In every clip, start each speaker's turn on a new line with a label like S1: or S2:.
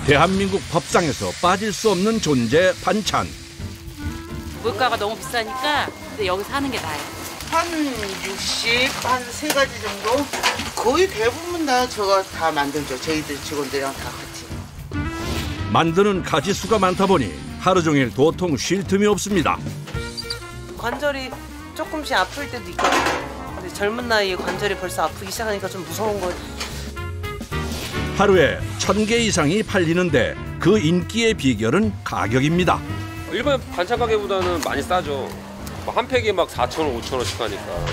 S1: 대한민국 밥상에서 빠질 수 없는 존재 반찬.
S2: 물가가 너무 비싸니까 근데 여기서 하는 게 나아요.
S3: 한 60, 한 3가지 정도? 거의 대부분 다 저가 다 만들죠. 저희들 직원들이랑 다 같이.
S1: 만드는 가지수가 많다 보니 하루 종일 도통 쉴 틈이 없습니다.
S4: 관절이 조금씩 아플 때도 있거든요. 근데 젊은 나이에 관절이 벌써 아프기 시작하니까 좀 무서운 거예요.
S1: 하루에 1000개 이상이 팔리는데 그 인기의 비결은 가격입니다.
S5: 일반 반찬 가게보다는 많이 싸죠. 한 팩에 막 4,000원, 5,000원씩 하니까.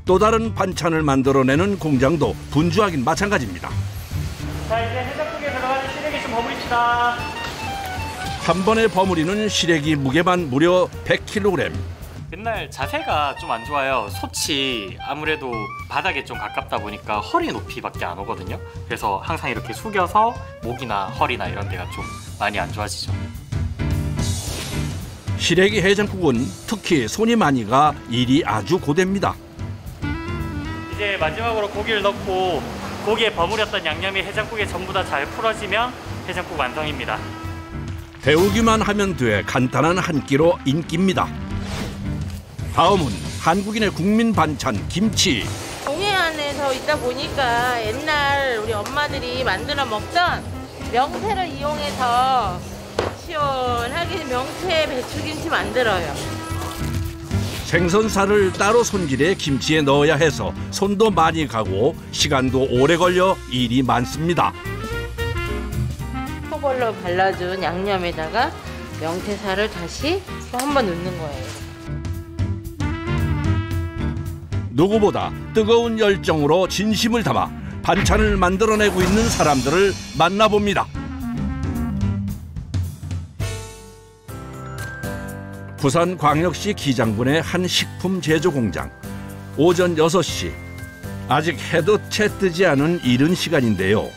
S1: 또 다른 반찬을 만들어내는 공장도 분주하긴 마찬가지입니다.
S6: 자, 이제 해장국에 들어가는 시래기 좀 버무립시다.
S1: 한 번에 버무리는 시래기 무게만 무려 100kg.
S6: 맨날 자세가 좀 안 좋아요. 솥이 아무래도 바닥에 좀 가깝다 보니까 허리 높이밖에 안 오거든요. 그래서 항상 이렇게 숙여서 목이나 허리나 이런 데가 좀 많이 안 좋아지죠.
S1: 시래기 해장국은 특히 손이 많이 가 일이 아주 고됩니다.
S6: 이제 마지막으로 고기를 넣고 고기에 버무렸던 양념이 해장국에 전부 다 잘 풀어지면 해장국 완성입니다.
S1: 데우기만 하면 돼 간단한 한 끼로 인기입니다. 다음은 한국인의 국민 반찬 김치.
S7: 동해안에서 있다 보니까 옛날 우리 엄마들이 만들어 먹던 명태를 이용해서 시원하게 명태 배추김치 만들어요.
S1: 생선살을 따로 손질해 김치에 넣어야 해서 손도 많이 가고 시간도 오래 걸려 일이 많습니다.
S7: 초벌로 발라준 양념에다가 명태살을 다시 한번 넣는 거예요.
S1: 누구보다 뜨거운 열정으로 진심을 담아 반찬을 만들어내고 있는 사람들을 만나봅니다. 부산광역시 기장군의 한 식품 제조 공장. 오전 6시. 아직 해도 채 뜨지 않은 이른 시간인데요.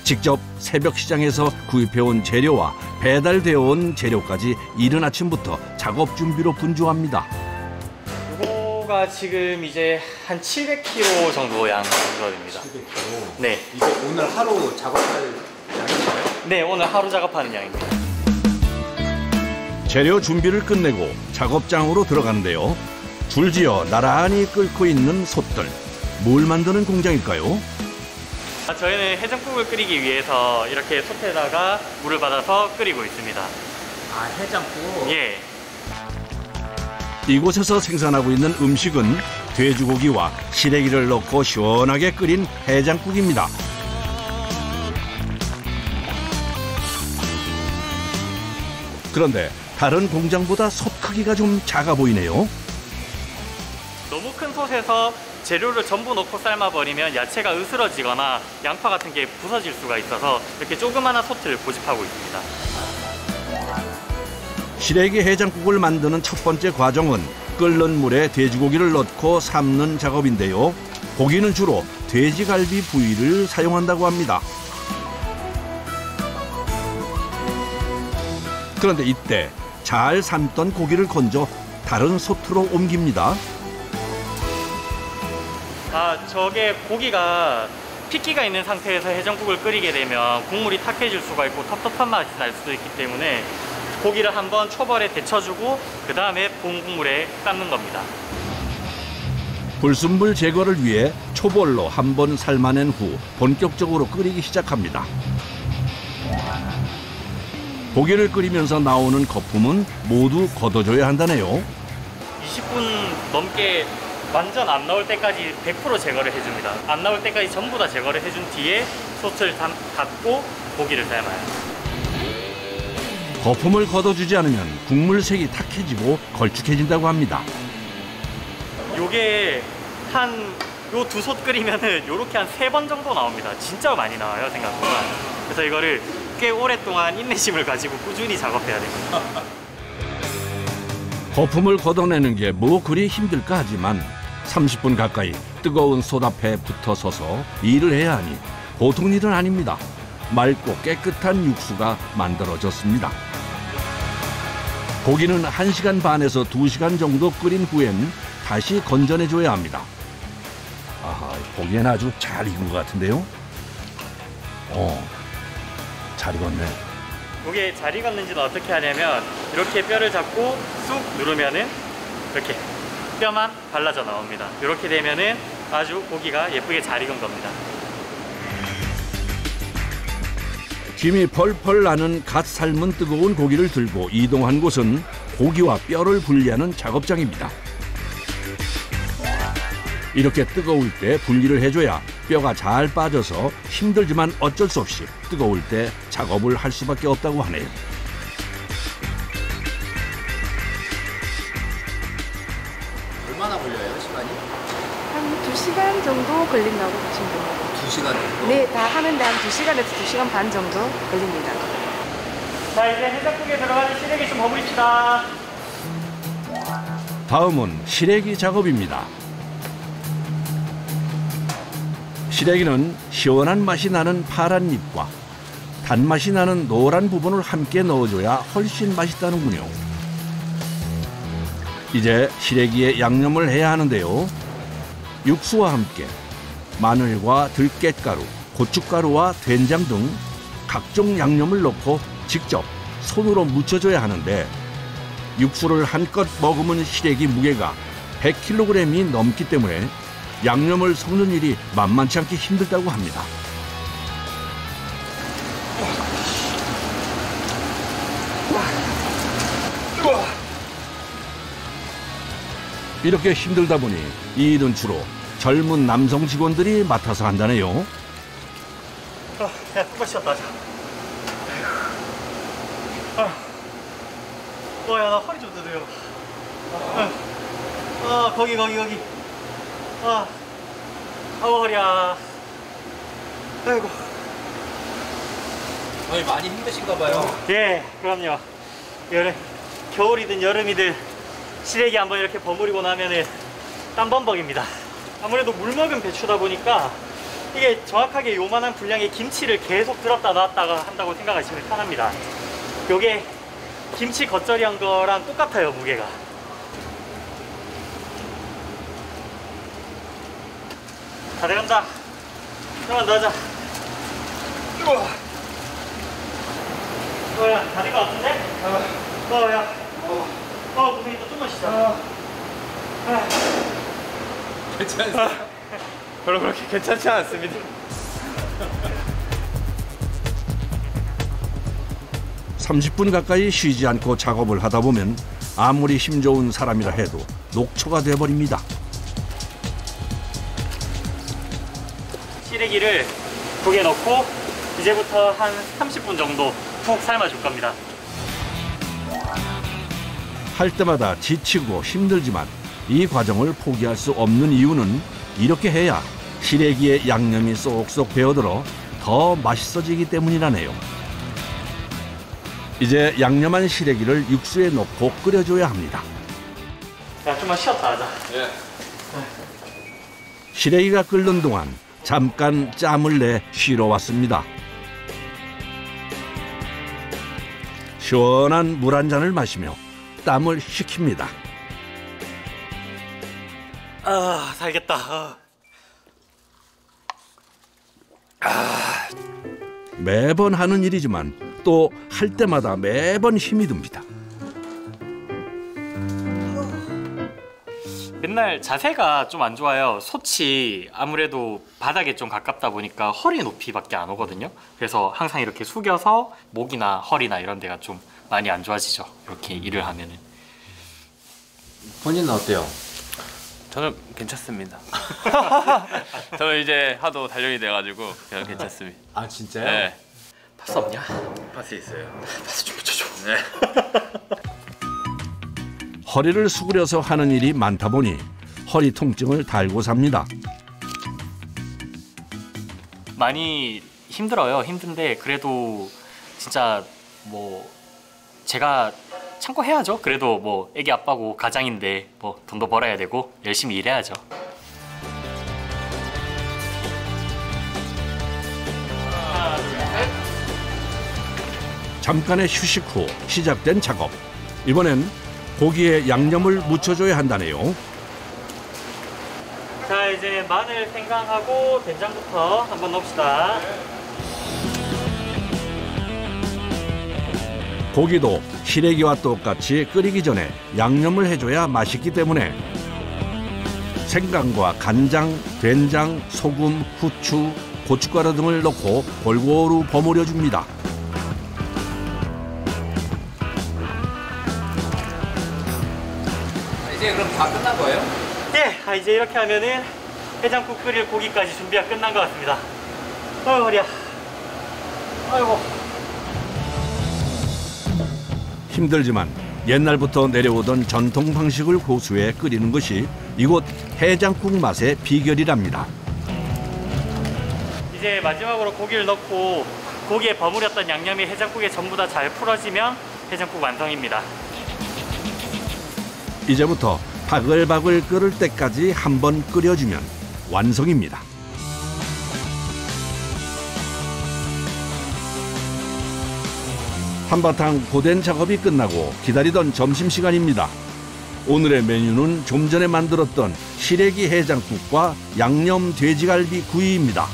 S1: 직접 새벽 시장에서 구입해온 재료와 배달되어 온 재료까지 이른 아침부터 작업 준비로 분주합니다.
S6: 이거가 지금 이제 한 700kg 정도 양 정도입니다.
S8: 700kg?
S6: 네.
S8: 이거 오늘 하루 작업할 양인가요?
S6: 네, 오늘 하루 작업하는 양입니다.
S1: 재료 준비를 끝내고 작업장으로 들어가는데요. 줄지어 나란히 끓고 있는 솥들. 뭘 만드는 공장일까요?
S6: 저희는 해장국을 끓이기 위해서 이렇게 솥에다가 물을 받아서 끓이고 있습니다.
S8: 아, 해장국?
S6: 예.
S1: 이곳에서 생산하고 있는 음식은 돼지고기와 시래기를 넣고 시원하게 끓인 해장국입니다. 그런데 다른 공장보다 솥 크기가 좀 작아 보이네요.
S6: 너무 큰 솥에서 재료를 전부 넣고 삶아버리면 야채가 으스러지거나 양파 같은 게 부서질 수가 있어서 이렇게 조그마한 솥을 고집하고 있습니다.
S1: 시래기 해장국을 만드는 첫 번째 과정은 끓는 물에 돼지고기를 넣고 삶는 작업인데요. 고기는 주로 돼지갈비 부위를 사용한다고 합니다. 그런데 이때 잘 삶던 고기를 건져 다른 솥으로 옮깁니다.
S6: 저게 고기가 핏기가 있는 상태에서 해장국을 끓이게 되면 국물이 탁해질 수가 있고 텁텁한 맛이 날 수도 있기 때문에 고기를 한번 초벌에 데쳐주고 그 다음에 본 국물에 삶는 겁니다.
S1: 불순물 제거를 위해 초벌로 한번 삶아낸 후 본격적으로 끓이기 시작합니다. 고기를 끓이면서 나오는 거품은 모두 걷어줘야 한다네요.
S6: 20분 넘게 완전 안 나올 때까지 100% 제거를 해줍니다. 안 나올 때까지 전부 다 제거를 해준 뒤에 솥을 닫고 고기를 삶아요.
S1: 거품을 걷어주지 않으면 국물 색이 탁해지고 걸쭉해진다고 합니다.
S6: 요게 요 두 솥 끓이면은 요렇게 한 3번 정도 나옵니다. 진짜 많이 나와요, 생각보다. 그래서 이거를 꽤 오랫동안 인내심을 가지고 꾸준히 작업해야 됩니다.
S1: 거품을 걷어내는 게 뭐 그리 힘들까 하지만 30분 가까이 뜨거운 솥 앞에 붙어 서서 일을 해야 하니 보통 일은 아닙니다. 맑고 깨끗한 육수가 만들어졌습니다. 고기는 1시간 반에서 2시간 정도 끓인 후엔 다시 건져내줘야 합니다. 아하, 보기엔 아주 잘 익은 것 같은데요. 잘 익었네.
S6: 이게 잘 익었는지는 어떻게 하냐면 이렇게 뼈를 잡고 쑥 누르면은 이렇게 뼈만 발라져 나옵니다. 이렇게 되면은 아주 고기가 예쁘게 잘 익은 겁니다.
S1: 김이 펄펄 나는 갓 삶은 뜨거운 고기를 들고 이동한 곳은 고기와 뼈를 분리하는 작업장입니다. 이렇게 뜨거울 때 분리를 해줘야 뼈가 잘 빠져서 힘들지만 어쩔 수 없이 뜨거울 때 작업을 할 수밖에 없다고 하네요.
S8: 얼마나 걸려요, 시간이?
S9: 한 2시간 정도 걸린다고 보시면 됩니다.
S8: 2시간 정도?
S9: 네, 다 하는데 한 2시간에서 2시간 반 정도 걸립니다.
S6: 자, 이제 해장국에 들어가는 시래기 좀 버무립시다.
S1: 다음은 시래기 작업입니다. 시래기는 시원한 맛이 나는 파란 잎과 단맛이 나는 노란 부분을 함께 넣어줘야 훨씬 맛있다는군요. 이제 시래기에 양념을 해야 하는데요. 육수와 함께 마늘과 들깨가루, 고춧가루와 된장 등 각종 양념을 넣고 직접 손으로 묻혀줘야 하는데 육수를 한껏 머금은 시래기 무게가 100kg이 넘기 때문에 양념을 섞는 일이 만만치 않게 힘들다고 합니다. 이렇게 힘들다 보니 이 일은 주로 젊은 남성 직원들이 맡아서 한다네요.
S6: 야, 푹 쉬었다. 자. 야, 나 허리 좀 드세요. 거기. 허리야. 아이고.
S8: 많이 힘드신가 봐요.
S6: 예, 그럼요. 겨울이든 여름이든 시래기 한번 이렇게 버무리고 나면은 땀범벅입니다. 아무래도 물 먹은 배추다 보니까 이게 정확하게 요만한 분량의 김치를 계속 들었다 놨다가 한다고 생각하시면 편합니다. 요게 김치 겉절이한 거랑 똑같아요, 무게가. 다 돼간다. 좀만 더 하자. 야, 다 된 거 같은데? 야. 고생했다. 좀만 쉬자.
S5: 괜찮으세요? 별로 그렇게 괜찮지 않습니다.
S1: 30분 가까이 쉬지 않고 작업을 하다 보면 아무리 힘 좋은 사람이라 해도 녹초가 돼버립니다.
S6: 시래기를 국에 넣고 이제부터 한 30분 정도 푹 삶아줄 겁니다.
S1: 할 때마다 지치고 힘들지만 이 과정을 포기할 수 없는 이유는 이렇게 해야 시래기의 양념이 쏙쏙 배어들어 더 맛있어지기 때문이라네요. 이제 양념한 시래기를 육수에 넣고 끓여줘야 합니다.
S6: 야, 좀만 쉬었다 하자.
S5: 예.
S1: 시래기가 끓는 동안 잠깐 짬을 내 쉬러 왔습니다. 시원한 물 한 잔을 마시며 땀을 식힙니다.
S6: 살겠다.
S1: 매번 하는 일이지만 또 할 때마다 매번 힘이 듭니다.
S6: 맨날 자세가 좀 안 좋아요. 솥이 아무래도 바닥에 좀 가깝다 보니까 허리 높이밖에 안 오거든요. 그래서 항상 이렇게 숙여서 목이나 허리나 이런 데가 좀 많이 안 좋아지죠. 이렇게 일을 하면은.
S8: 본인은 어때요?
S5: 저는 괜찮습니다. 저는 이제 하도 단련이 돼가지고 그냥 괜찮습니다.
S8: 아, 진짜요?
S5: 네.
S6: 파스 없냐?
S5: 파스 있어요.
S6: 파스 좀 붙여줘.
S5: 네.
S1: 허리를 수그려서 하는 일이 많다 보니 허리 통증을 달고 삽니다.
S6: 많이 힘들어요. 힘든데 그래도 진짜 뭐 제가 참고 해야죠. 그래도 뭐 애기 아빠고 가장인데 뭐 돈도 벌어야 되고 열심히 일해야죠. 하나, 둘, 셋.
S1: 잠깐의 휴식 후 시작된 작업. 이번엔 고기에 양념을 묻혀줘야 한다네요.
S6: 자, 이제 마늘, 생강하고 된장부터 한번 넣읍시다.
S1: 고기도 시래기와 똑같이 끓이기 전에 양념을 해줘야 맛있기 때문에 생강과 간장, 된장, 소금, 후추, 고춧가루 등을 넣고 골고루 버무려 줍니다.
S8: 이제 그럼 다 끝난 거예요?
S6: 네, 이제 이렇게 하면은 해장국 끓일 고기까지 준비가 끝난 것 같습니다. 아유, 허리야. 아이고.
S1: 힘들지만 옛날부터 내려오던 전통 방식을 고수해 끓이는 것이 이곳 해장국 맛의 비결이랍니다.
S6: 이제 마지막으로 고기를 넣고 고기에 버무렸던 양념이 해장국에 전부 다 잘 풀어지면 해장국 완성입니다.
S1: 이제부터 바글바글 끓을 때까지 한번 끓여주면 완성입니다. 한바탕 고된 작업이 끝나고 기다리던 점심시간입니다. 오늘의 메뉴는 좀 전에 만들었던 시래기 해장국과 양념 돼지갈비 구이입니다.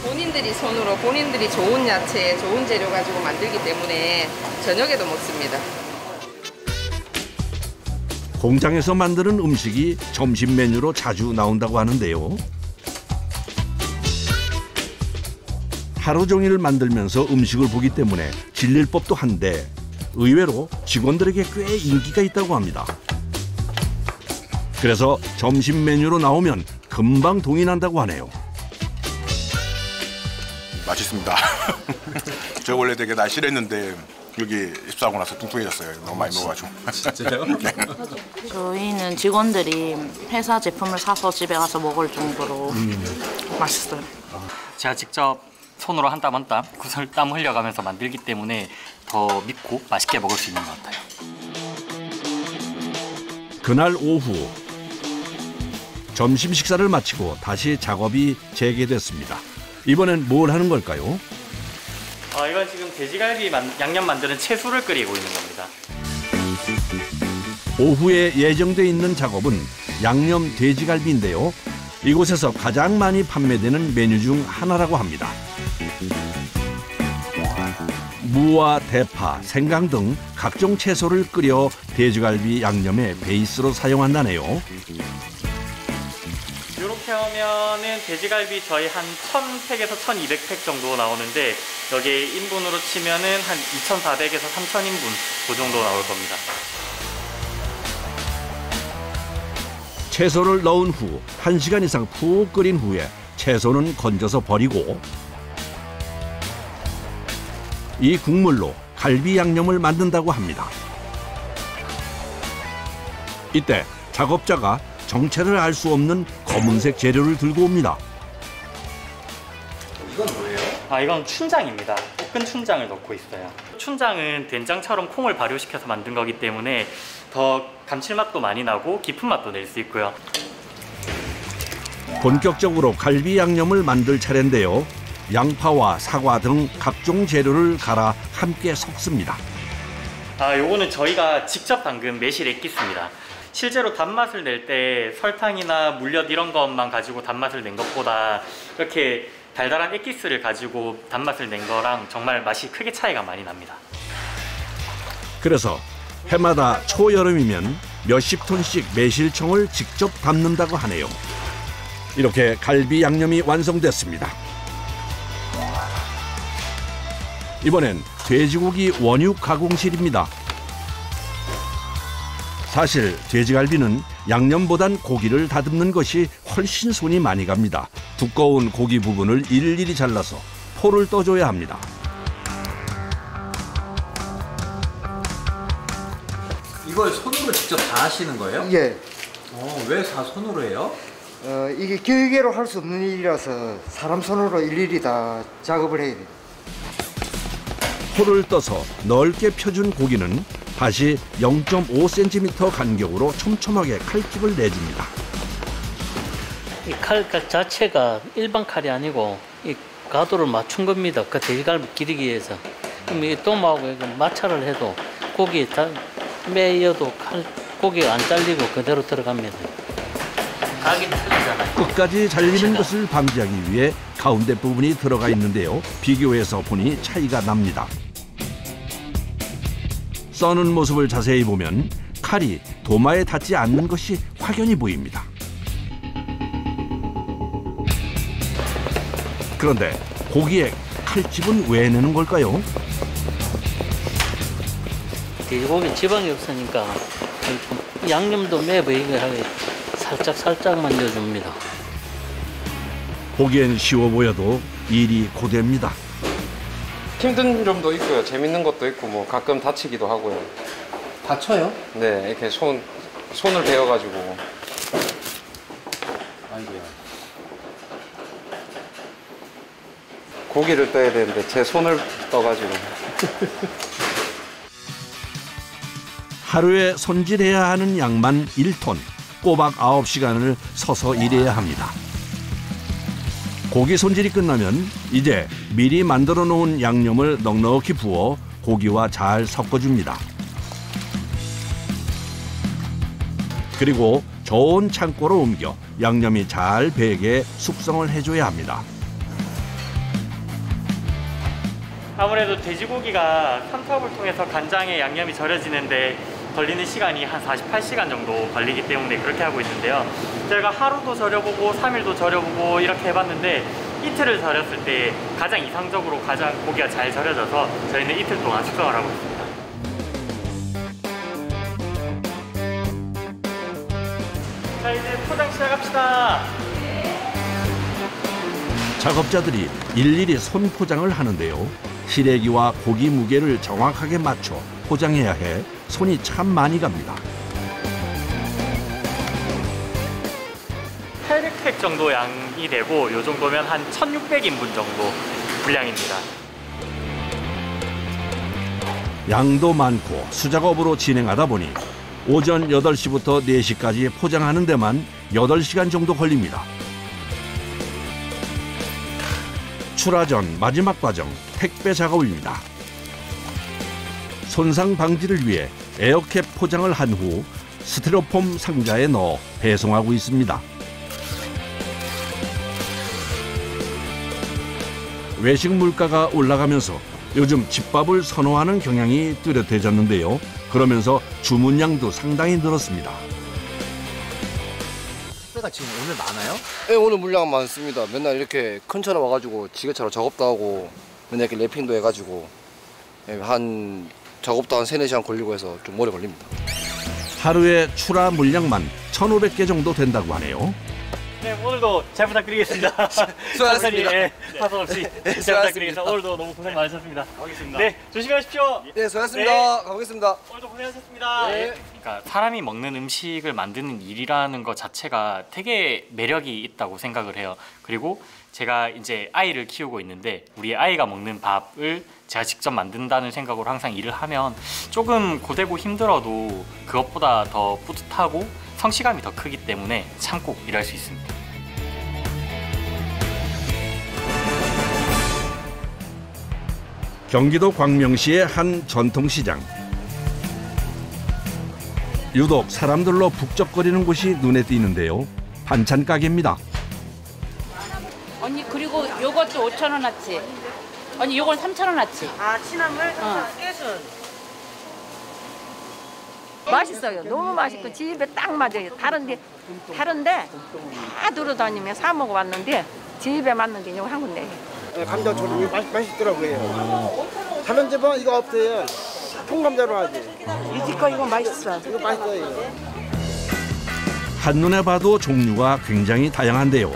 S10: 본인들이 손으로 본인들이 좋은 야채, 좋은 재료 가지고 만들기 때문에 저녁에도 먹습니다.
S1: 공장에서 만드는 음식이 점심 메뉴로 자주 나온다고 하는데요. 하루 종일 만들면서 음식을 보기 때문에 질릴 법도 한데 의외로 직원들에게 꽤 인기가 있다고 합니다. 그래서 점심 메뉴로 나오면 금방 동이 난다고 하네요.
S11: 맛있습니다. 저 원래 되게 날씬했는데 여기 입사하고 나서 뚱뚱해졌어요. 너무 많이 먹어가지고.
S8: 진짜요?
S11: 네.
S12: 저희는 직원들이 회사 제품을 사서 집에 가서 먹을 정도로 맛있어요.
S6: 제가 직접 손으로 한 땀 한 땀 구슬땀 흘려가면서 만들기 때문에 더 밉고 맛있게 먹을 수 있는 것 같아요.
S1: 그날 오후 점심 식사를 마치고 다시 작업이 재개됐습니다. 이번엔 뭘 하는 걸까요?
S6: 이건 지금 돼지갈비 양념 만드는 채소를 끓이고 있는 겁니다.
S1: 오후에 예정돼 있는 작업은 양념 돼지갈비인데요. 이곳에서 가장 많이 판매되는 메뉴 중 하나라고 합니다. 무와 대파, 생강 등 각종 채소를 끓여 돼지갈비 양념의 베이스로 사용한다네요.
S6: 이렇게 하면은 돼지갈비 저희 한 1,000팩에서 1,200팩 정도 나오는데 여기에 인분으로 치면은 한 2,400에서 3,000인분 그 정도 나올 겁니다.
S1: 채소를 넣은 후 1시간 이상 푹 끓인 후에 채소는 건져서 버리고 이 국물로 갈비 양념을 만든다고 합니다. 이때 작업자가 정체를 알 수 없는 검은색 재료를 들고 옵니다.
S8: 이건 뭐예요?
S6: 이건 춘장입니다. 볶은 춘장을 넣고 있어요. 춘장은 된장처럼 콩을 발효시켜서 만든 거기 때문에 더 감칠맛도 많이 나고 깊은 맛도 낼 수 있고요.
S1: 본격적으로 갈비 양념을 만들 차례인데요. 양파와 사과 등 각종 재료를 갈아 함께 섞습니다.
S6: 요거는 저희가 직접 담근 매실 액기스입니다. 실제로 단맛을 낼 때 설탕이나 물엿 이런 것만 가지고 단맛을 낸 것보다 이렇게 달달한 액기스를 가지고 단맛을 낸 거랑 정말 맛이 크게 차이가 많이 납니다.
S1: 그래서 해마다 초여름이면 몇십 톤씩 매실청을 직접 담는다고 하네요. 이렇게 갈비 양념이 완성됐습니다. 이번엔 돼지고기 원육 가공실입니다. 사실 돼지갈비는 양념보단 고기를 다듬는 것이 훨씬 손이 많이 갑니다. 두꺼운 고기 부분을 일일이 잘라서 포를 떠줘야 합니다.
S8: 이걸 손으로 직접 다 하시는 거예요?
S13: 예.
S8: 왜 다 손으로 해요?
S13: 이게 기계로 할 수 없는 일이라서 사람 손으로 일일이 다 작업을 해야 돼요.
S1: 포를 떠서 넓게 펴준 고기는 다시 0.5cm 간격으로 촘촘하게 칼집을 내줍니다.
S14: 이 칼 자체가 일반 칼이 아니고 이 가도를 맞춘 겁니다. 그 돼지갈비 기르기 위해서. 그럼 이 도마하고 마찰을 해도 고기에 매여도 고기가 안 잘리고 그대로 들어갑니다. 각이 틀리잖아요.
S1: 끝까지 잘리는 것을 방지하기 위해 가운데 부분이 들어가 있는데요. 비교해서 보니 차이가 납니다. 써는 모습을 자세히 보면 칼이 도마에 닿지 않는 것이 확연히 보입니다. 그런데 고기에 칼집은 왜 내는 걸까요?
S14: 돼지고기 지방이 없으니까 양념도 매보이게 살짝만 넣어줍니다.
S1: 보기엔 쉬워 보여도 일이 고됩니다.
S5: 힘든 점도 있고요. 재밌는 것도 있고 뭐 가끔 다치기도 하고요.
S8: 다쳐요?
S5: 네, 이렇게 손을 베어가지고.
S8: 아이고야.
S5: 고기를 떠야 되는데 제 손을 떠가지고.
S1: 하루에 손질해야 하는 양만 1톤, 꼬박 9시간을 서서 일해야 합니다. 고기 손질이 끝나면 이제 미리 만들어 놓은 양념을 넉넉히 부어 고기와 잘 섞어줍니다. 그리고 좋은 창고로 옮겨 양념이 잘 배게 숙성을 해줘야 합니다.
S6: 아무래도 돼지고기가 삼투압을 통해서 간장에 양념이 절여지는데 걸리는 시간이 한 48시간 정도 걸리기 때문에 그렇게 하고 있는데요. 저희가 하루도 절여보고 3일도 절여보고 이렇게 해봤는데 이틀을 절였을 때 가장 이상적으로 가장 고기가 잘 절여져서 저희는 이틀 동안 숙성을 하고 있습니다. 자, 이제 포장 시작합시다.
S1: 작업자들이 일일이 손 포장을 하는데요. 시래기와 고기 무게를 정확하게 맞춰 포장해야 해 손이 참 많이 갑니다.
S6: 800팩 정도 양이 되고 이 정도면 한 1600인분 정도 분량입니다.
S1: 양도 많고 수작업으로 진행하다 보니 오전 8시부터 4시까지 포장하는 데만 8시간 정도 걸립니다. 출하 전 마지막 과정, 택배 작업입니다. 손상 방지를 위해 에어캡 포장을 한 후 스티로폼 상자에 넣어 배송하고 있습니다. 외식 물가가 올라가면서 요즘 집밥을 선호하는 경향이 뚜렷해졌는데요. 그러면서 주문량도 상당히 늘었습니다.
S8: 택배가 지금 오늘 많아요?
S15: 네, 오늘 물량 많습니다. 맨날 이렇게 큰 차로 와가지고 지게차로 작업도 하고 맨날 이렇게 랩핑도 해가지고 한 작업도 한 3-4시간 걸리고 해서 좀 오래 걸립니다.
S1: 하루에 출하 물량만 1,500개 정도 된다고 하네요.
S6: 네, 오늘도 잘 부탁드리겠습니다.
S15: 수고하셨습니다.
S6: 네, 파손 없이 잘 부탁드리겠습니다. 오늘도 너무 고생 많으셨습니다. 가겠습니다. 네, 조심히 가십시오.
S15: 네, 수고하셨습니다.
S6: 네.
S15: 가보겠습니다.
S6: 오늘도 고생하셨습니다. 네. 그러니까 사람이 먹는 음식을 만드는 일이라는 것 자체가 되게 매력이 있다고 생각을 해요. 그리고 제가 이제 아이를 키우고 있는데 우리 아이가 먹는 밥을 제가 직접 만든다는 생각으로 항상 일을 하면 조금 고되고 힘들어도 그것보다 더 뿌듯하고 성취감이 더 크기 때문에 참고 일할 수 있습니다.
S1: 경기도 광명시의 한 전통시장. 유독 사람들로 북적거리는 곳이 눈에 띄는데요. 반찬 가게입니다.
S2: 언니 그리고 요것도 5,000원어치. 언니 요건 3,000원어치.
S4: 아, 취나물, 깨순.
S16: 맛있어요. 너무 맛있고 집에 딱 맞아요. 다른데 다 돌아다니며 사 먹어봤는데 집에 맞는 게 한 군데.
S17: 네, 감자조림이 맛있더라고요. 다른 집은 이거 없어요. 통감자로 하지.
S16: 이 집 거 이거 맛있어.
S17: 이거 맛있어요.
S1: 한눈에 봐도 종류가 굉장히 다양한데요.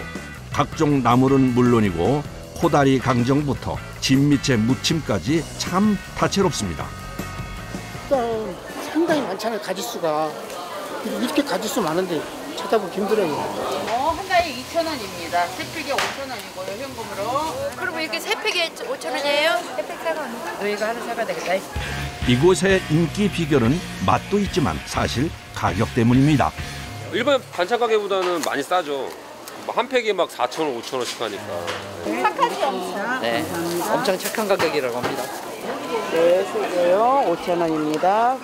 S1: 각종 나물은 물론이고 코다리 강정부터 진미채 무침까지 참 다채롭습니다.
S17: 일단 상당히 많잖아요. 가짓수가. 이렇게 가짓수 많은데 찾아보기 힘들어요.
S3: 한 달에 2,000원입니다. 세 팩에 5,000원이고요, 현금으로.
S16: 그럼 이렇게 세 팩에 5,000원이에요? 세 팩 사면 너희가 하나 사봐야 되겠다.
S1: 이곳의 인기 비결은 맛도 있지만 사실 가격 때문입니다.
S5: 일반 반찬 가게보다는 많이 싸죠. 한 팩에 막 4,000원, 5,000원씩 하니까.
S16: 착하지 엄청.
S18: 네, 엄청 착한 가격이라고 합니다.
S17: 네, 쓰고요. 5,000원입니다.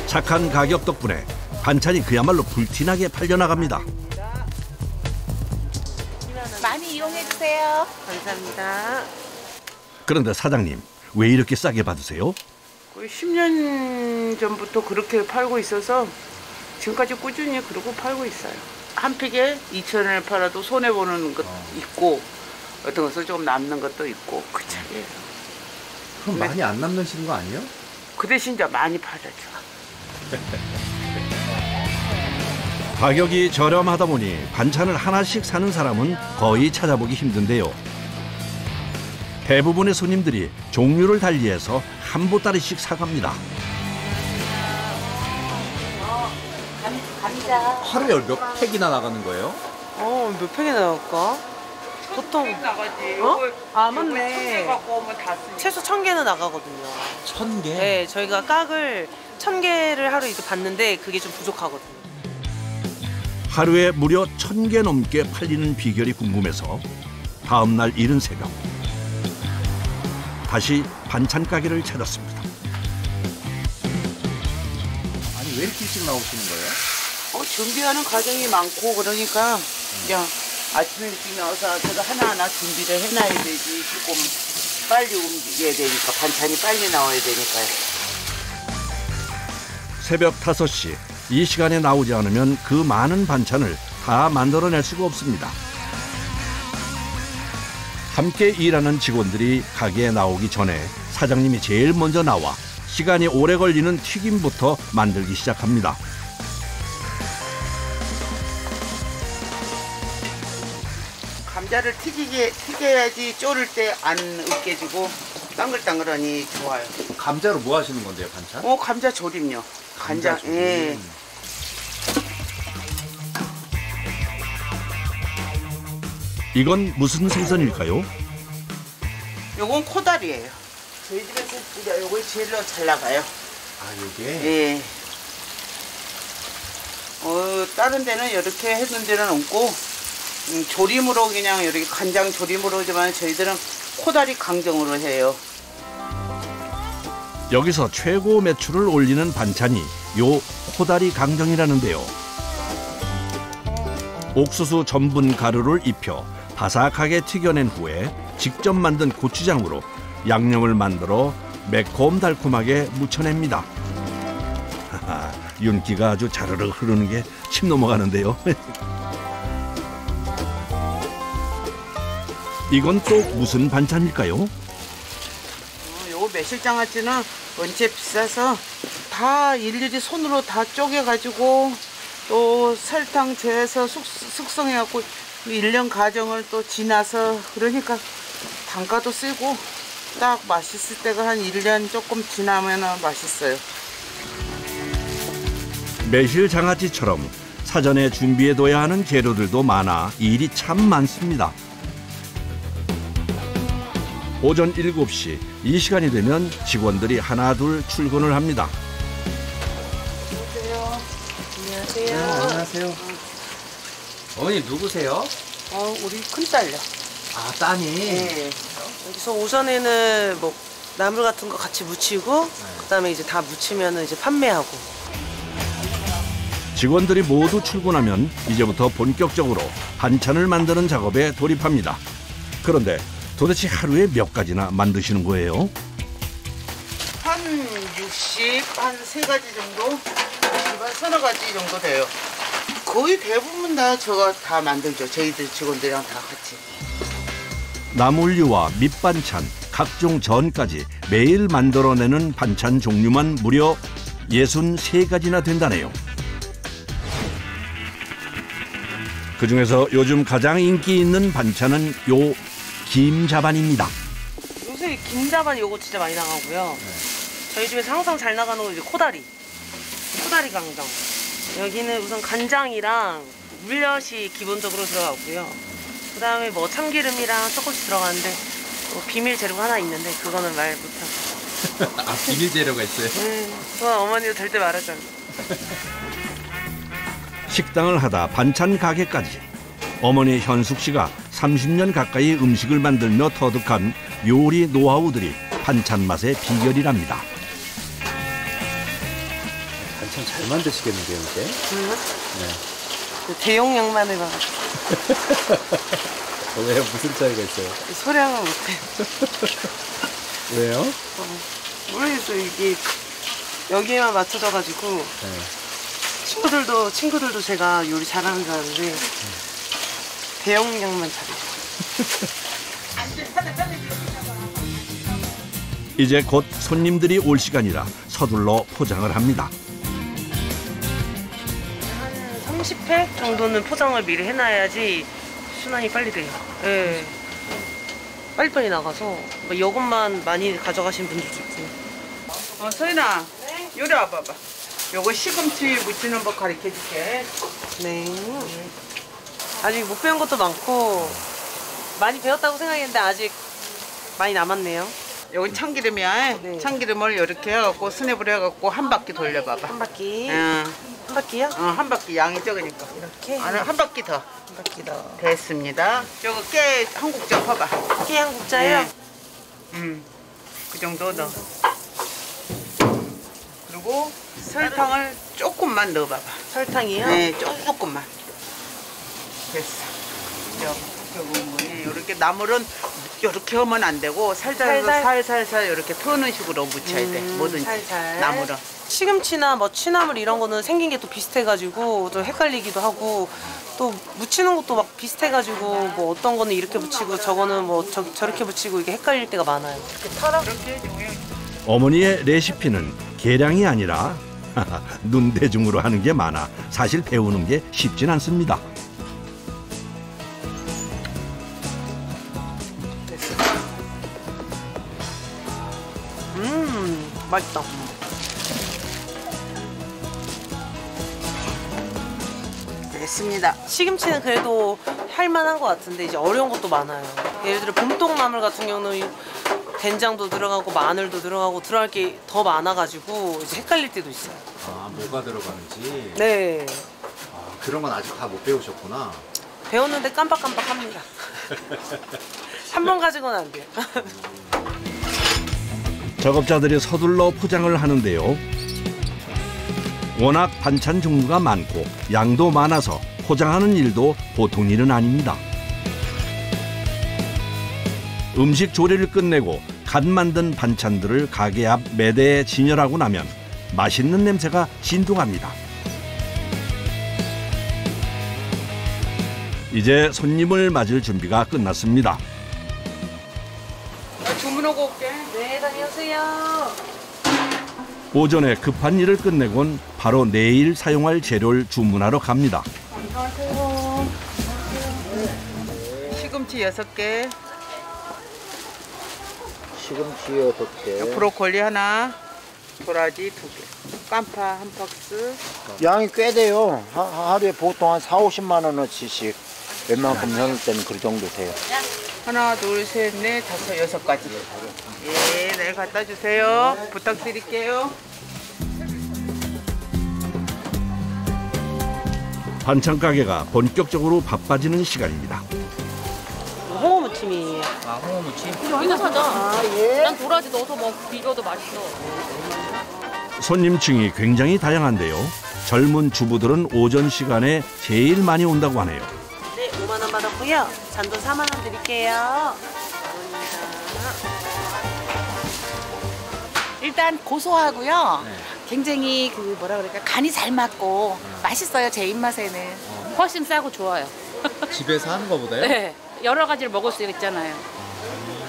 S1: 착한 가격 덕분에 반찬이 그야말로 불티나게 팔려나갑니다.
S3: 많이 이용해주세요.
S4: 감사합니다.
S1: 그런데 사장님, 왜 이렇게 싸게 받으세요?
S3: 거의 10년 전부터 그렇게 팔고 있어서 지금까지 꾸준히 그러고 팔고 있어요. 한 팩에 2,000원을 팔아도 손해보는 것도 있고 어떤 것은 조금 남는 것도 있고 그 차이예요.
S8: 그럼 많이 안 남는 거 아니에요?
S3: 그 대신 이제 많이 팔아줘.
S1: 가격이 저렴하다 보니 반찬을 하나씩 사는 사람은 거의 찾아보기 힘든데요. 대부분의 손님들이 종류를 달리해서 한 보따리씩 사갑니다.
S8: 하루에 몇 팩이나 나가는 거예요?
S4: 몇 팩이 나갈까? 보통
S3: 나가지.
S4: 아 맞네. 최소 1,000개는 나가거든요.
S8: 1,000개?
S4: 네, 저희가 깍을 1,000개를 하루 이렇게 받는데 그게 좀 부족하거든요.
S1: 하루에 무려 1,000개 넘게 팔리는 비결이 궁금해서 다음 날 이른 새벽 다시 반찬 가게를 찾았습니다.
S8: 아니 왜 이렇게 일찍 나오시는 거예요?
S3: 준비하는 과정이 많고 그러니까 그냥 아침에 일찍 나와서 제가 하나하나 준비를 해놔야 되지. 조금 빨리 움직여야 되니까 반찬이 빨리 나와야 되니까요.
S1: 새벽 5시 이 시간에 나오지 않으면 그 많은 반찬을 다 만들어낼 수가 없습니다. 함께 일하는 직원들이 가게에 나오기 전에 사장님이 제일 먼저 나와 시간이 오래 걸리는 튀김부터 만들기 시작합니다.
S3: 감자를 튀겨야지 졸을 때 안 으깨지고 당글당글하니 좋아요.
S8: 감자로 뭐 하시는 건데요, 반찬?
S3: 감자 조림요. 감자 조림. 예.
S1: 이건 무슨 생선일까요?
S3: 요건 코다리예요. 저희 집에서 이제 요거 제일 잘 나가요.
S8: 아, 요게?
S3: 예. 다른 데는 이렇게 해둔 데는 없고 조림으로 그냥 이렇게 간장 조림으로지만 저희들은 코다리 강정으로 해요.
S1: 여기서 최고 매출을 올리는 반찬이 요 코다리 강정이라는데요. 옥수수 전분 가루를 입혀 바삭하게 튀겨낸 후에 직접 만든 고추장으로 양념을 만들어 매콤달콤하게 무쳐냅니다. 윤기가 아주 자르르 흐르는 게 침 넘어가는데요. 이건 또 무슨 반찬일까요?
S3: 요거 매실장아찌는 원체 비싸서 다 일일이 손으로 다 쪼개가지고 또 설탕 재서 숙성해갖고 1년 과정을 또 지나서 그러니까 단가도 세고 딱 맛있을 때가 한 1년 조금 지나면 맛있어요.
S1: 매실장아찌처럼 사전에 준비해둬야 하는 재료들도 많아 일이 참 많습니다. 오전 7시 이 시간이 되면 직원들이 하나둘 출근을 합니다.
S4: 안녕하세요.
S8: 네, 안녕하세요. 어머니 누구세요?
S4: 우리 큰딸요.
S8: 아, 따님?
S4: 네. 여기서 오전에는 뭐 나물 같은 거 같이 무치고 그다음에 이제 다 무치면은 이제 판매하고.
S1: 직원들이 모두 출근하면 이제부터 본격적으로 반찬을 만드는 작업에 돌입합니다. 그런데 도대체 하루에 몇 가지나 만드시는 거예요?
S3: 한 60, 한 3가지 정도? 한 서너 가지 정도 돼요. 거의 대부분 다 제가 다 만들죠. 저희들 직원들이랑 다 같이.
S1: 나물류와 밑반찬, 각종 전까지 매일 만들어내는 반찬 종류만 무려 63가지나 된다네요. 그중에서 요즘 가장 인기 있는 반찬은 요 김자반입니다.
S4: 요새 김자반 요거 진짜 많이 나가고요. 저희 집에서 항상 잘 나가는 거 이제 코다리 강정. 여기는 우선 간장이랑 물엿이 기본적으로 들어가고요. 그다음에 뭐 참기름이랑 조금씩 들어가는데 뭐 비밀 재료가 하나 있는데 그거는 말 못하고.
S8: 아, 비밀 재료가 있어요?
S4: 그건 어머니도 절대 말하지 않고.
S1: 식당을 하다 반찬 가게까지 어머니 현숙 씨가 30년 가까이 음식을 만들며 터득한 요리 노하우들이 반찬 맛의 비결이랍니다.
S8: 반찬 잘 만드시겠는데요, 이제? 네.
S4: 대용량만 해봐.
S8: 왜요? 무슨 차이가 있어요?
S4: 소량은 못해.
S8: 왜요?
S4: 모르겠어요. 이게 여기에만 맞춰져가지고 친구들도 제가 요리 잘하는 줄 아는데 대용량만 잘해요.
S1: 이제 곧 손님들이 올 시간이라 서둘러 포장을 합니다.
S4: 한 30팩 정도는 포장을 미리 해놔야지 순환이 빨리 돼요. 네. 빨리빨리 나가서 이것만 많이 가져가신 분들도 있고.
S3: 서인아, 요리 와봐봐. 요거 시금치 무치는 법 가르쳐줄게.
S4: 네. 아직 못 배운 것도 많고 많이 배웠다고 생각했는데 아직 많이 남았네요.
S3: 요건 참기름이야. 네. 참기름을 이렇게 해갖고 스냅을 해갖고 한 바퀴 돌려봐봐.
S4: 한 바퀴?
S3: 응.
S4: 한 바퀴요?
S3: 한 바퀴 양이 적으니까.
S4: 이렇게?
S3: 아니, 한 바퀴 더.
S4: 한 바퀴 더.
S3: 됐습니다. 요거 깨 한 국자 퍼봐.
S4: 깨 한 국자요?
S3: 네. 그 정도 넣어. 그리고 설탕을 조금만 넣어봐봐.
S4: 설탕이요?
S3: 네, 조금만. 됐어. 이렇게 나물은 이렇게 하면 안 되고 살살 이렇게 트는 식으로 무쳐야 돼. 뭐든지
S4: 살살.
S3: 나물은.
S4: 시금치나 뭐 취나물 이런 거는 생긴 게 또 비슷해가지고 좀 헷갈리기도 하고 또 무치는 것도 막 비슷해가지고 뭐 어떤 거는 이렇게 무치고 저거는 뭐 저렇게 무치고 이게 헷갈릴 때가 많아요. 이렇게 털어?
S1: 어머니의 레시피는 계량이 아니라 눈대중으로 하는 게 많아 사실 배우는 게 쉽진 않습니다.
S4: 맛있다.
S3: 됐습니다.
S4: 시금치는 그래도 할만한 것 같은데 이제 어려운 것도 많아요. 예를 들어 봄동나물 같은 경우는 된장도 들어가고 마늘도 들어가고 들어갈 게 더 많아가지고 이제 헷갈릴 때도 있어요.
S8: 아, 뭐가 들어가는지?
S4: 네.
S8: 아, 그런 건 아직 다 못 배우셨구나.
S4: 배웠는데 깜빡깜빡합니다. 한 번 가지고는 안 돼요.
S1: 작업자들이 서둘러 포장을 하는데요. 워낙 반찬 종류가 많고 양도 많아서 포장하는 일도 보통 일은 아닙니다. 음식 조리를 끝내고 갓 만든 반찬들을 가게 앞 매대에 진열하고 나면 맛있는 냄새가 진동합니다. 이제 손님을 맞을 준비가 끝났습니다.
S3: 주문하고 올게.
S4: 네, 다녀오세요.
S1: 오전에 급한 일을 끝내곤 바로 내일 사용할 재료를 주문하러 갑니다.
S3: 안녕하세요. 시금치 6개.
S17: 시금치 6개.
S3: 브로콜리 하나. 도라지 2개. 깐파 한 박스.
S17: 양이 꽤 돼요. 하루에 보통 한 4, 50만 원어치씩 웬만큼 넣을 때는 그 정도 돼요.
S3: 하나, 둘, 셋, 넷, 다섯, 6가지. 예, 네, 갖다 주세요. 부탁드릴게요.
S1: 반찬 가게가 본격적으로 바빠지는 시간입니다.
S4: 홍어무침이에요.
S8: 아, 홍어무침?
S7: 이거 하나 사자.
S4: 아, 예.
S7: 난 도라지 넣어서 비벼도 맛있어.
S1: 손님층이 굉장히 다양한데요. 젊은 주부들은 오전 시간에 제일 많이 온다고 하네요.
S4: 네, 5만 원 받았고요. 잔돈 4만 원 드릴게요.
S19: 일단 고소하고요. 굉장히 그 뭐라 그럴까 간이 잘 맞고 맛있어요. 제 입맛에는.
S7: 훨씬 싸고 좋아요.
S8: 집에서 하는 거보다요?
S7: 네, 여러 가지를 먹을 수 있잖아요.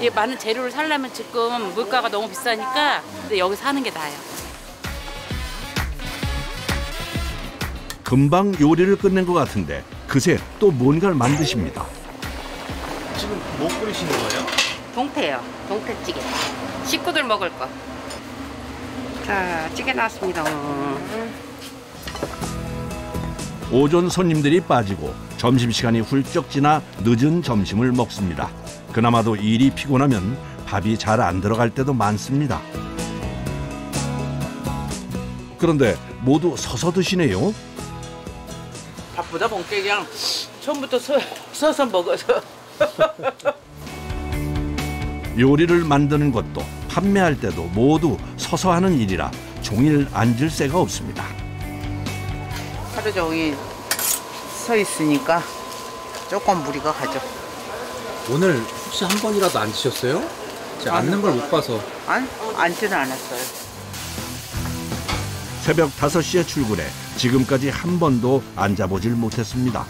S7: 이 많은 재료를 사려면 지금 물가가 너무 비싸니까 근데 여기서 하는 게 나아요.
S1: 금방 요리를 끝낸 것 같은데 그새 또 뭔가를 만드십니다.
S8: 지금 뭐 끓이시는 거예요?
S20: 동태요. 동태찌개. 식구들 먹을 거. 자, 찌개 나왔습니다.
S1: 오전 손님들이 빠지고 점심시간이 훌쩍 지나 늦은 점심을 먹습니다. 그나마도 일이 피곤하면 밥이 잘 안 들어갈 때도 많습니다. 그런데 모두 서서 드시네요.
S3: 밥보다 bon께 그냥 처음부터 서서 먹어서.
S1: 요리를 만드는 것도 판매할 때도 모두 서서 하는 일이라 종일 앉을 새가 없습니다.
S3: 하루 종일 서 있으니까 조금 무리가 가죠.
S8: 오늘 혹시 한 번이라도 안 드셨어요? 앉는 걸 못 봐서.
S3: 앉지는 않았어요.
S1: 새벽 5시에 출근해 지금까지 한 번도 앉아보질 못했습니다.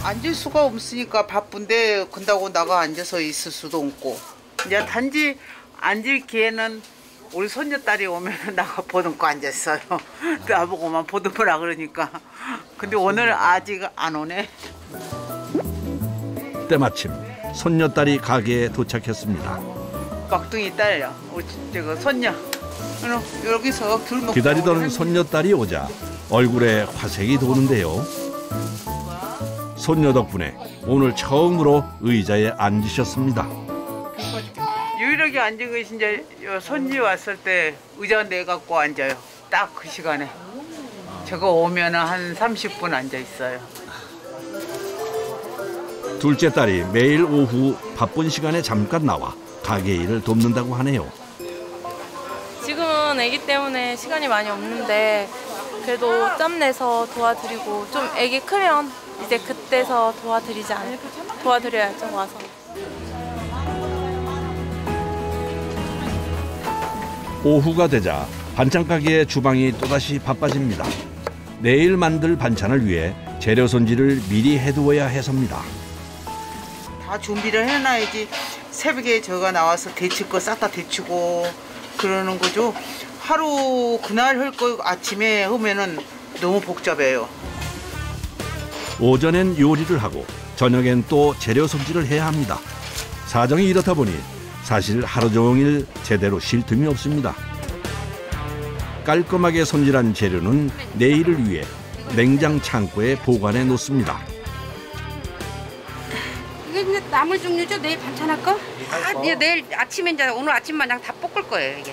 S3: 앉을 수가 없으니까 바쁜데 근다고 나가 앉아서 있을 수도 없고 이제 단지 앉을 기회는 우리 손녀딸이 오면 나가 보듬고 앉았어요. 나보고만 보듬으라 그러니까. 근데 오늘 아직 안 오네.
S1: 때마침 손녀딸이 가게에 도착했습니다.
S3: 막둥이 딸이야. 우리 저거 손녀. 여기서 귤 먹고
S1: 기다리던 손녀딸이 오자 얼굴에 화색이 도는데요. 손녀 덕분에 오늘 처음으로 의자에 앉으셨습니다.
S3: 유일하게 앉은 것이 이제 손님이 왔을 때 의자 내갖고 앉아요. 딱 그 시간에. 저거 오면 한 30분 앉아 있어요.
S1: 둘째 딸이 매일 오후 바쁜 시간에 잠깐 나와 가게 일을 돕는다고 하네요.
S21: 지금은 아기 때문에 시간이 많이 없는데 그래도 짬 내서 도와드리고 좀 아기 크면 이제 그때서 도와드려야죠 와서.
S1: 오후가 되자 반찬 가게의 주방이 또다시 바빠집니다. 내일 만들 반찬을 위해 재료 손질을 미리 해두어야 해서입니다.
S3: 다 준비를 해놔야지 새벽에 저가 나와서 데칠 거 싹 다 데치고 그러는 거죠. 하루 그날 할 거 아침에 하면은 너무 복잡해요.
S1: 오전엔 요리를 하고 저녁엔 또 재료 손질을 해야 합니다. 사정이 이렇다 보니 사실 하루 종일 제대로 쉴 틈이 없습니다. 깔끔하게 손질한 재료는 내일을 위해 냉장 창고에 보관해 놓습니다.
S20: 이게 이제 나물 종류죠? 내일 반찬할 거? 내일 아침에 이제 오늘 아침만 그냥 다 볶을 거예요, 이게.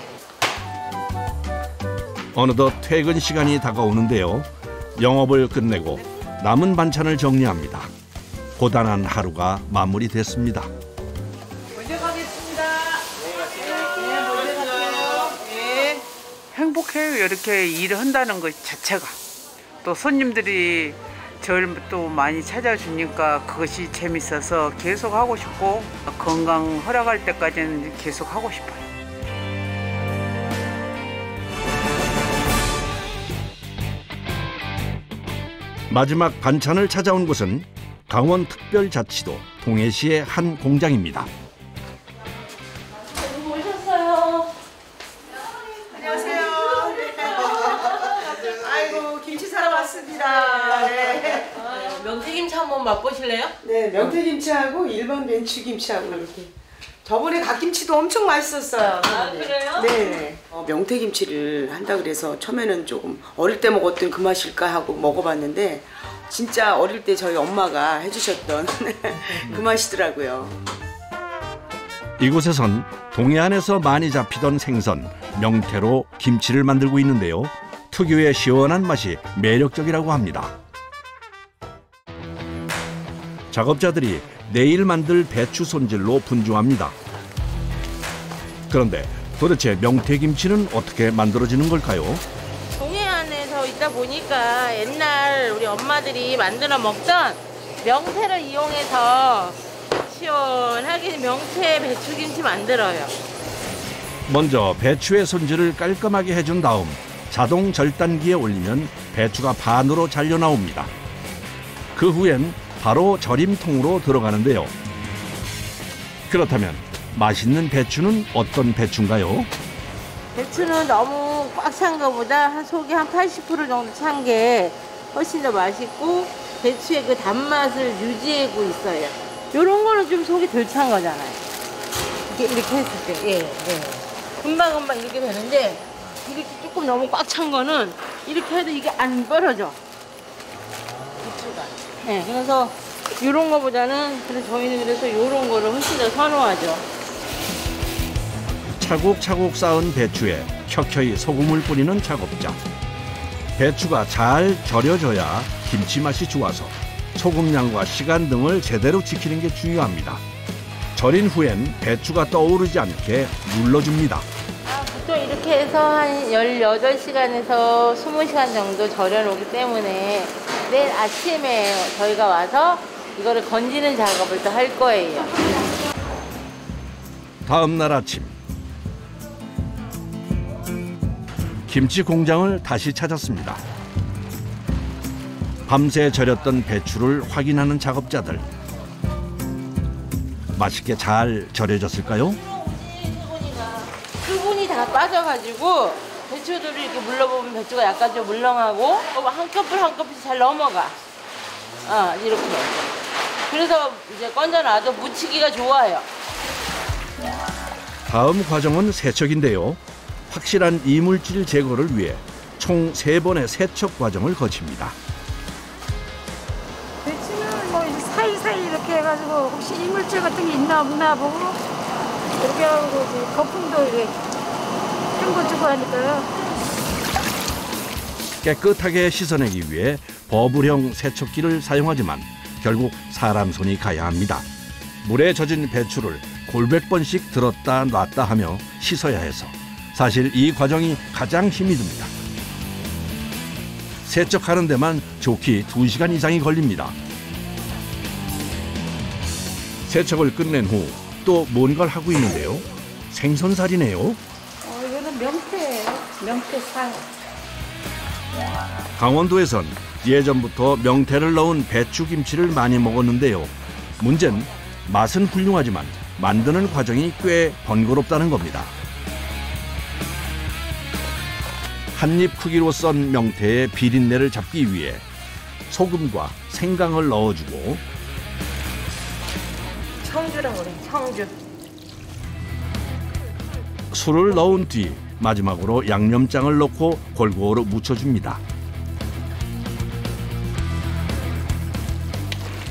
S1: 어느덧 퇴근 시간이 다가오는데요. 영업을 끝내고 남은 반찬을 정리합니다. 고단한 하루가 마무리됐습니다.
S3: 먼저 가겠습니다. 네, 먼저 갈게요. 네. 행복해요. 이렇게 일을 한다는 것 자체가. 또 손님들이 저를 또 많이 찾아주니까 그것이 재밌어서 계속 하고 싶고 건강 허락할 때까지는 계속 하고 싶어요.
S1: 마지막 반찬을 찾아온 곳은 강원특별자치도 동해시의 한 공장입니다.
S21: 오셨어요.
S22: 안녕하세요. 아이고 김치 사러 왔습니다. 네.
S4: 명태김치 한번 맛보실래요?
S22: 네, 명태김치하고 일반 배추김치하고 이렇게. 저번에 갓김치도 엄청 맛있었어요.
S4: 아, 그래요?
S22: 네. 명태김치를 한다 그래서 처음에는 조금 어릴 때 먹었던 그 맛일까 하고 먹어봤는데 진짜 어릴 때 저희 엄마가 해주셨던 그 맛이더라고요.
S1: 이곳에선 동해안에서 많이 잡히던 생선, 명태로 김치를 만들고 있는데요. 특유의 시원한 맛이 매력적이라고 합니다. 작업자들이 내일 만들 배추 손질로 분주합니다. 그런데 도대체 명태김치는 어떻게 만들어지는 걸까요?
S21: 동해안에서 있다 보니까 옛날 우리 엄마들이 만들어 먹던 명태를 이용해서 시원하게 명태 배추김치 만들어요.
S1: 먼저 배추의 손질을 깔끔하게 해준 다음 자동 절단기에 올리면 배추가 반으로 잘려 나옵니다. 그 후엔 바로 절임통으로 들어가는데요. 그렇다면 맛있는 배추는 어떤 배추인가요?
S21: 배추는 너무 꽉 찬 것보다 속이 한 80% 정도 찬 게 훨씬 더 맛있고 배추의 그 단맛을 유지하고 있어요. 이런 거는 좀 속이 덜 찬 거잖아요. 이렇게 했을 때. 예. 금방금방 이렇게 되는데 이렇게 조금 너무 꽉 찬 거는 이렇게 해도 이게 안 벌어져. 배추가. 네, 그래서 이런 거보다는 저희는 그래서 이런 거를 훨씬 더 선호하죠.
S1: 차곡차곡 쌓은 배추에 켜켜이 소금을 뿌리는 작업자. 배추가 잘 절여져야 김치 맛이 좋아서 소금량과 시간 등을 제대로 지키는 게 중요합니다. 절인 후엔 배추가 떠오르지 않게 눌러줍니다.
S21: 보통 이렇게 해서 한 18시간에서 20시간 정도 절여놓기 때문에 내일 아침에 저희가 와서 이거를 건지는 작업을 또 할 거예요.
S1: 다음 날 아침 김치 공장을 다시 찾았습니다. 밤새 절였던 배추를 확인하는 작업자들. 맛있게 잘 절여졌을까요?
S21: 수분이 다 빠져가지고 배추들을 이렇게 물러보면 배추가 약간 좀 물렁하고 한 커플 한 커플씩 잘 넘어가. 이렇게. 그래서 이제 건져놔도 무치기가 좋아요.
S1: 다음 과정은 세척인데요. 확실한 이물질 제거를 위해 총 3번의 세척 과정을 거칩니다.
S9: 배추는 뭐 사이사이 이렇게 해가지고 혹시 이물질 같은 게 있나 없나 보고 이렇게 하고 거품도 이렇게 헹궈주고 하니까요.
S1: 깨끗하게 씻어내기 위해 버블형 세척기를 사용하지만 결국 사람 손이 가야 합니다. 물에 젖은 배추를 골백 번씩 들었다 놨다 하며 씻어야 해서 사실 이 과정이 가장 힘이 듭니다. 세척하는 데만 좋기 2시간 이상이 걸립니다. 세척을 끝낸 후 또 뭔가를 하고 있는데요. 생선살이네요.
S9: 이거는 명태예요. 명태살.
S1: 강원도에선 예전부터 명태를 넣은 배추김치를 많이 먹었는데요. 문제는 맛은 훌륭하지만 만드는 과정이 꽤 번거롭다는 겁니다. 한입 크기로 썬 명태의 비린내를 잡기 위해 소금과 생강을 넣어주고
S21: 청주라고 그래, 청주.
S1: 술을 넣은 뒤 마지막으로 양념장을 넣고 골고루 묻혀줍니다.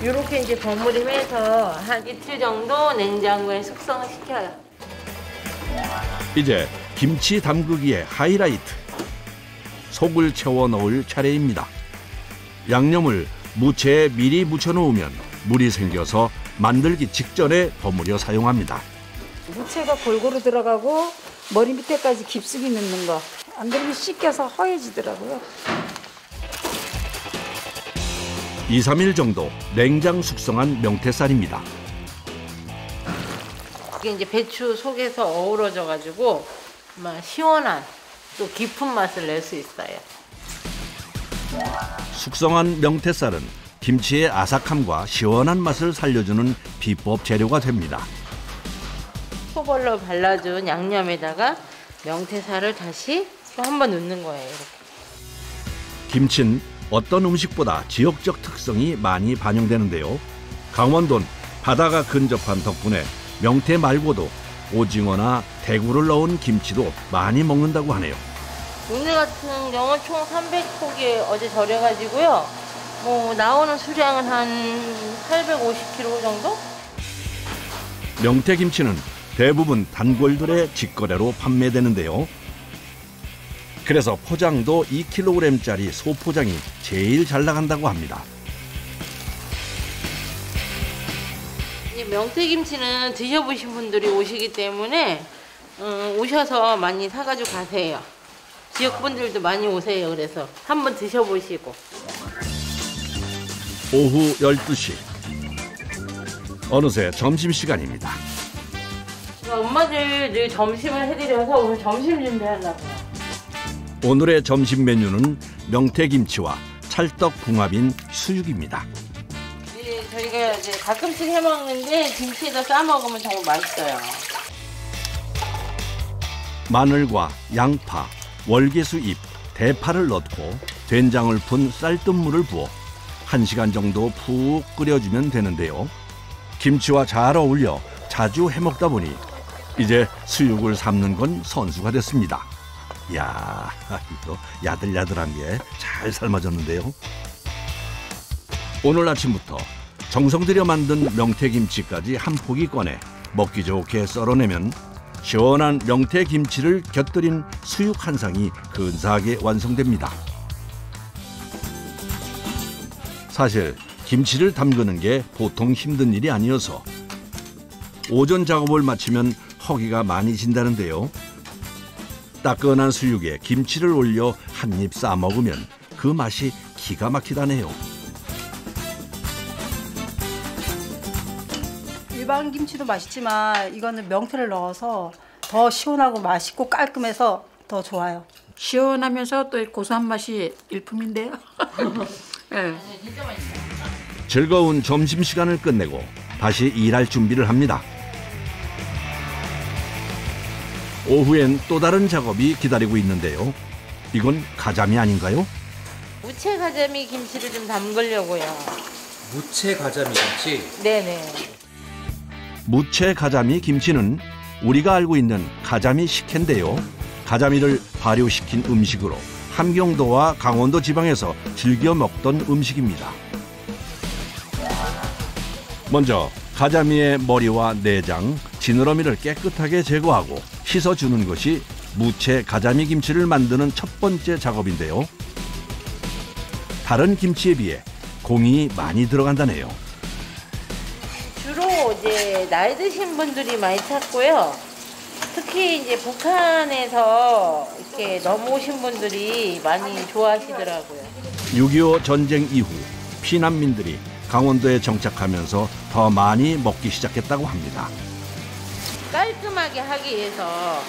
S21: 이렇게 이제 버무림해서 한 이틀 정도 냉장고에 숙성을 시켜요.
S1: 이제 김치 담그기의 하이라이트. 속을 채워 넣을 차례입니다. 양념을 무채에 미리 묻혀놓으면 물이 생겨서 만들기 직전에 버무려 사용합니다.
S9: 무채가 골고루 들어가고 머리 밑에까지 깊숙이 넣는 거. 안 그러면 씻겨서 허해지더라고요.
S1: 2, 3일 정도 냉장 숙성한 명태살입니다.
S21: 이게 이제 배추 속에서 어우러져가지고 막 시원한 또 깊은 맛을 낼 수 있어요.
S1: 숙성한 명태살은 김치의 아삭함과 시원한 맛을 살려주는 비법 재료가 됩니다.
S21: 소벌로 발라준 양념에다가 명태살을 다시 또 한 번 넣는 거예요. 이렇게.
S1: 김치는 어떤 음식보다 지역적 특성이 많이 반영되는데요. 강원도는 바다가 근접한 덕분에 명태 말고도 오징어나 대구를 넣은 김치도 많이 먹는다고 하네요.
S21: 오늘 같은 경우는 총 300포기 어제 절여가지고요. 나오는 수량은 한 850kg 정도?
S1: 명태김치는 대부분 단골들의 직거래로 판매되는데요. 그래서 포장도 2kg짜리 소포장이 제일 잘 나간다고 합니다.
S21: 이 명태김치는 드셔보신 분들이 오시기 때문에 오셔서 많이 사가지고 가세요. 지역분들도 많이 오세요. 그래서 한번 드셔보시고.
S1: 오후 12시. 어느새 점심시간입니다.
S21: 엄마들 늘 점심을 해드려서 오늘 점심 준비하려고요.
S1: 오늘의 점심 메뉴는 명태김치와 찰떡궁합인 수육입니다.
S21: 저희가 이제 가끔씩 해먹는데 김치에다 싸먹으면 정말 맛있어요.
S1: 마늘과 양파, 월계수잎, 대파를 넣고 된장을 푼 쌀뜨물을 부어 1시간 정도 푹 끓여주면 되는데요. 김치와 잘 어울려 자주 해먹다 보니 이제 수육을 삶는 건 선수가 됐습니다. 이야, 이거 야들야들한 게 잘 삶아졌는데요. 오늘 아침부터 정성 들여 만든 명태김치까지 한 포기 꺼내 먹기 좋게 썰어내면 시원한 명태김치를 곁들인 수육 한 상이 근사하게 완성됩니다. 사실 김치를 담그는 게 보통 힘든 일이 아니어서 오전 작업을 마치면 허기가 많이 진다는데요. 따끈한 수육에 김치를 올려 한 입 싸 먹으면 그 맛이 기가 막히다네요.
S10: 일반 김치도 맛있지만 이거는 명태를 넣어서 더 시원하고 맛있고 깔끔해서 더 좋아요.
S9: 시원하면서 또 고소한 맛이 일품인데요. 네.
S1: 즐거운 점심시간을 끝내고 다시 일할 준비를 합니다. 오후엔 또 다른 작업이 기다리고 있는데요. 이건 가자미 아닌가요?
S21: 무채 가자미 김치를 좀 담그려고요.
S8: 무채 가자미 김치?
S21: 네네.
S1: 무채 가자미 김치는 우리가 알고 있는 가자미 식혜인데요. 가자미를 발효시킨 음식으로 함경도와 강원도 지방에서 즐겨 먹던 음식입니다. 먼저 가자미의 머리와 내장, 지느러미를 깨끗하게 제거하고 씻어주는 것이 무채 가자미 김치를 만드는 첫 번째 작업인데요. 다른 김치에 비해 공이 많이 들어간다네요.
S21: 주로 이제 나이 드신 분들이 많이 찾고요. 특히 이제 북한에서 이렇게 넘어오신 분들이 많이 좋아하시더라고요.
S1: 6.25 전쟁 이후 피난민들이 강원도에 정착하면서 더 많이 먹기 시작했다고 합니다.
S21: 깔끔하게 하기 위해서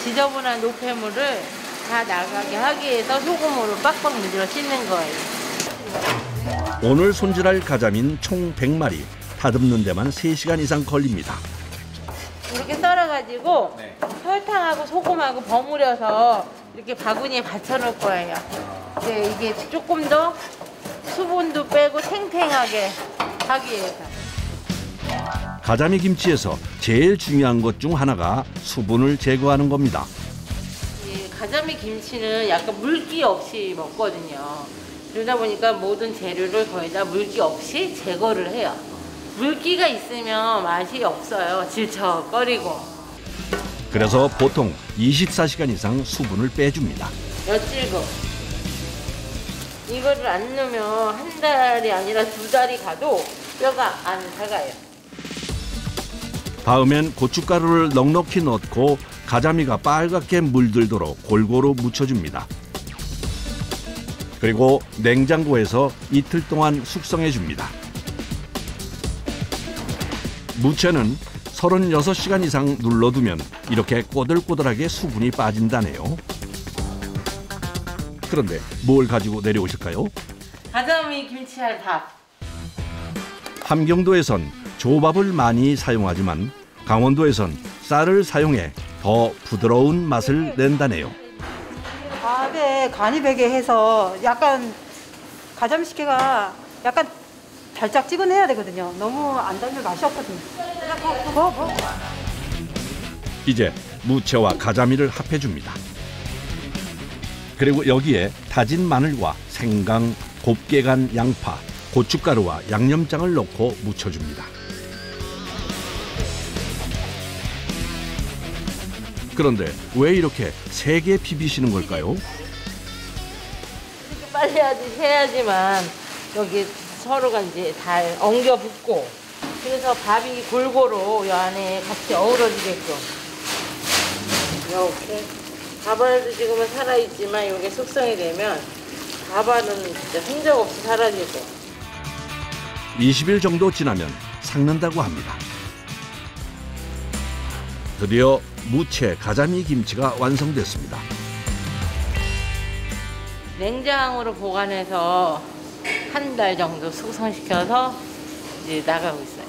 S21: 지저분한 노폐물을 다 나가게 하기 위해서 소금으로 빡빡 문질러 씻는 거예요.
S1: 오늘 손질할 가자미는 총 100마리, 다듬는 데만 3시간 이상 걸립니다.
S21: 이렇게 썰어가지고 설탕하고 소금하고 버무려서 이렇게 바구니에 받쳐놓을 거예요. 이게 조금 더 수분도 빼고 탱탱하게 하기 위해서.
S1: 가자미 김치에서 제일 중요한 것 중 하나가 수분을 제거하는 겁니다.
S21: 이 가자미 김치는 약간 물기 없이 먹거든요. 그러다 보니까 모든 재료를 거의 다 물기 없이 제거를 해요. 물기가 있으면 맛이 없어요. 질척거리고.
S1: 그래서 보통 24시간 이상 수분을 빼줍니다.
S21: 엿질고. 이거를 안 넣으면 한 달이 아니라 2달이 가도 뼈가 안 사가요.
S1: 다음엔 고춧가루를 넉넉히 넣고 가자미가 빨갛게 물들도록 골고루 묻혀줍니다. 그리고 냉장고에서 이틀 동안 숙성해줍니다. 무채는 36시간 이상 눌러두면 이렇게 꼬들꼬들하게 수분이 빠진다네요. 그런데 뭘 가지고 내려오실까요?
S21: 가자미 김치할 밥.
S1: 함경도에선 조밥을 많이 사용하지만 강원도에선 쌀을 사용해 더 부드러운 맛을 낸다네요.
S10: 밥에 간이 배게 해서 약간 가자미 식혜가 약간 달짝지근해야 되거든요. 너무 안 달면 맛이 없거든요.
S1: 이제 무채와 가자미를 합해줍니다. 그리고 여기에 다진 마늘과 생강, 곱게 간 양파, 고춧가루와 양념장을 넣고 무쳐줍니다. 그런데 왜 이렇게 세게 비비시는 걸까요?
S21: 이렇게 빨리 해야지만 여기 서로가 이제 잘 엉겨 붙고, 그래서 밥이 골고루 이 안에 같이 어우러지게끔. 이렇게 밥알도 지금은 살아있지만 이게 숙성이 되면 밥알은 진짜 흔적 없이 사라지고.
S1: 20일 정도 지나면 삭는다고 합니다. 드디어 무채 가자미 김치가 완성됐습니다.
S21: 냉장으로 보관해서 한 달 정도 숙성시켜서 이제 나가고 있어요.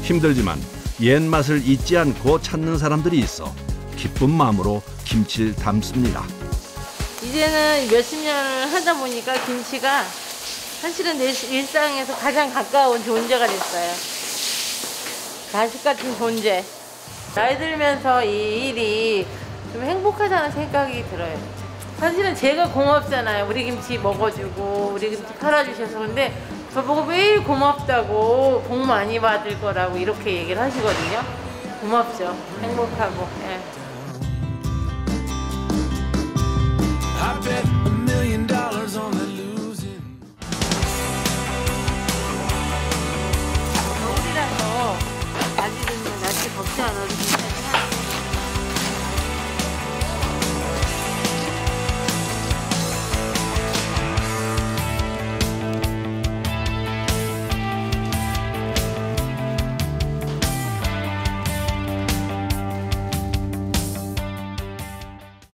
S1: 힘들지만 옛 맛을 잊지 않고 찾는 사람들이 있어 기쁜 마음으로 김치를 담습니다.
S21: 이제는 몇십 년을 하다 보니까 김치가 사실은 내 일상에서 가장 가까운 존재가 됐어요. 가식 같은 존재. 나이 들면서 이 일이 좀 행복하다는 생각이 들어요. 사실은 제가 고맙잖아요. 우리 김치 먹어주고 우리 김치 팔아주셔서. 근데 저보고 매일 고맙다고 복 많이 받을 거라고 이렇게 얘기를 하시거든요. 고맙죠. 행복하고. 예.